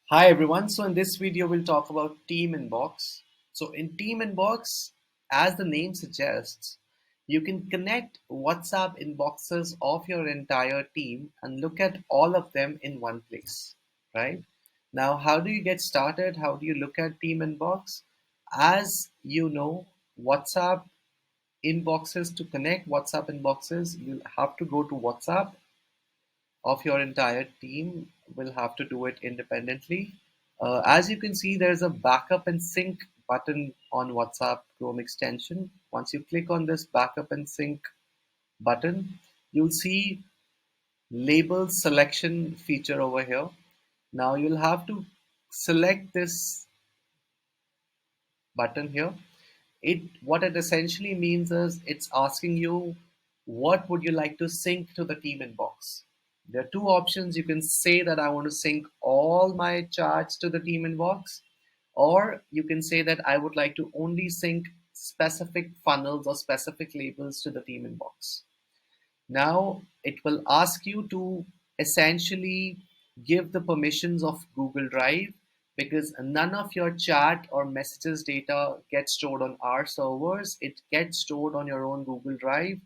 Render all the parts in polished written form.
Hi everyone. So in this video we'll talk about Team Inbox. So in Team Inbox, as the name suggests, you can connect WhatsApp inboxes of your entire team and look at all of them in one place, right? Now, how do you get started? How do you look at Team Inbox? As you know, WhatsApp inboxes, to connect WhatsApp inboxes, you'll have to go to WhatsApp of your entire team. Will have to do it independently. As you can see, there's a backup and sync button on WhatsApp Chrome extension. Once you click on this backup and sync button, you'll see label selection feature over here. Now you'll have to select this button here. What it essentially means is it's asking you what would you like to sync to the team inbox. There are two options. You can say that I want to sync all my chats to the team inbox, or you can say that I would like to only sync specific funnels or specific labels to the team inbox. Now it will ask you to essentially give the permissions of Google Drive, because none of your chat or messages data gets stored on our servers. It gets stored on your own Google Drive.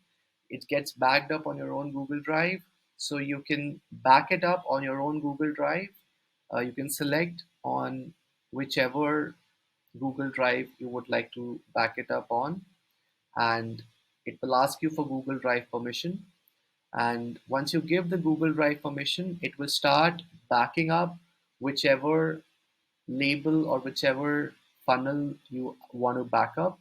It gets backed up on your own Google Drive. So you can back it up on your own Google Drive. You can select on whichever Google Drive you would like to back it up on, and it will ask you for Google Drive permission. And once you give the Google Drive permission, it will start backing up whichever label or whichever funnel you want to back up.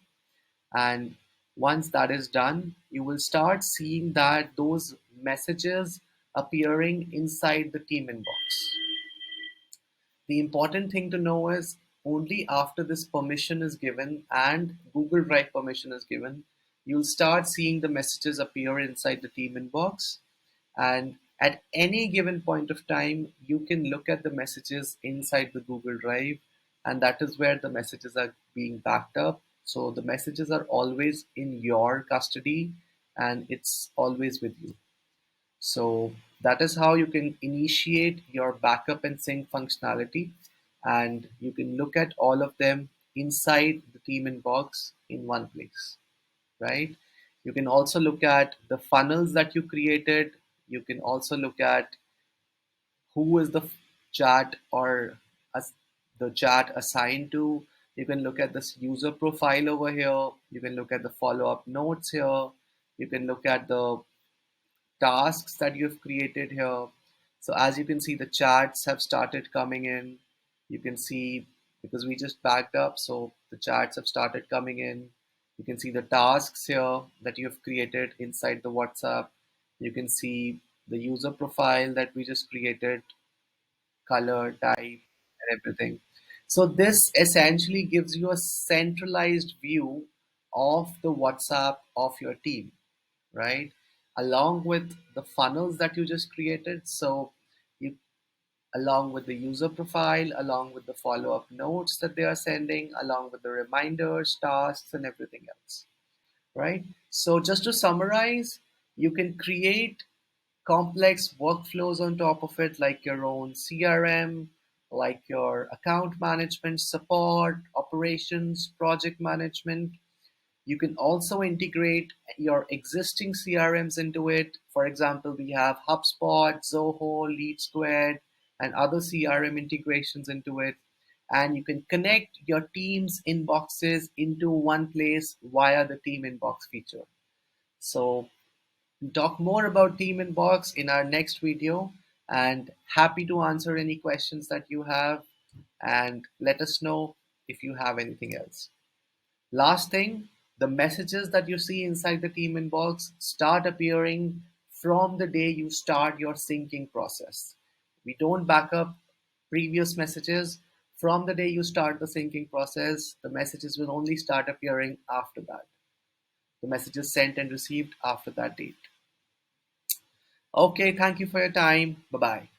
And once that is done, you will start seeing that those messages appearing inside the team inbox. The important thing to know is only after this permission is given and Google Drive permission is given, you'll start seeing the messages appear inside the team inbox. And at any given point of time, you can look at the messages inside the Google Drive, and that is where the messages are being backed up. So the messages are always in your custody and it's always with you. So that is how you can initiate your backup and sync functionality, and you can look at all of them inside the team inbox in one place, right? You can also look at the funnels that you created. You can also look at who is the chat or as the chat assigned to. You can look at this user profile over here. You can look at the follow-up notes here. You can look at the tasks that you've created here. So as you can see, the chats have started coming in. You can see, because we just backed up, so the chats have started coming in. You can see the tasks here that you've created inside the WhatsApp. You can see the user profile that we just created, color, type, and everything. So this essentially gives you a centralized view of the WhatsApp of your team, right? Along with the funnels that you just created. So you, along with the user profile, along with the follow-up notes that they are sending, along with the reminders, tasks, and everything else, right? So just to summarize, you can create complex workflows on top of it, like your own CRM, like your account management, support, operations, project management. You can also integrate your existing CRMs into it. For example, we have HubSpot, Zoho, Lead Squared, and other CRM integrations into it. And you can connect your team's inboxes into one place via the team inbox feature. So we'll talk more about team inbox in our next video, and happy to answer any questions that you have, and let us know if you have anything else. Last thing, the messages that you see inside the team inbox start appearing from the day you start your syncing process. We don't back up previous messages. From the day you start the syncing process, the messages will only start appearing after that. The messages sent and received after that date. Okay, thank you for your time. Bye bye.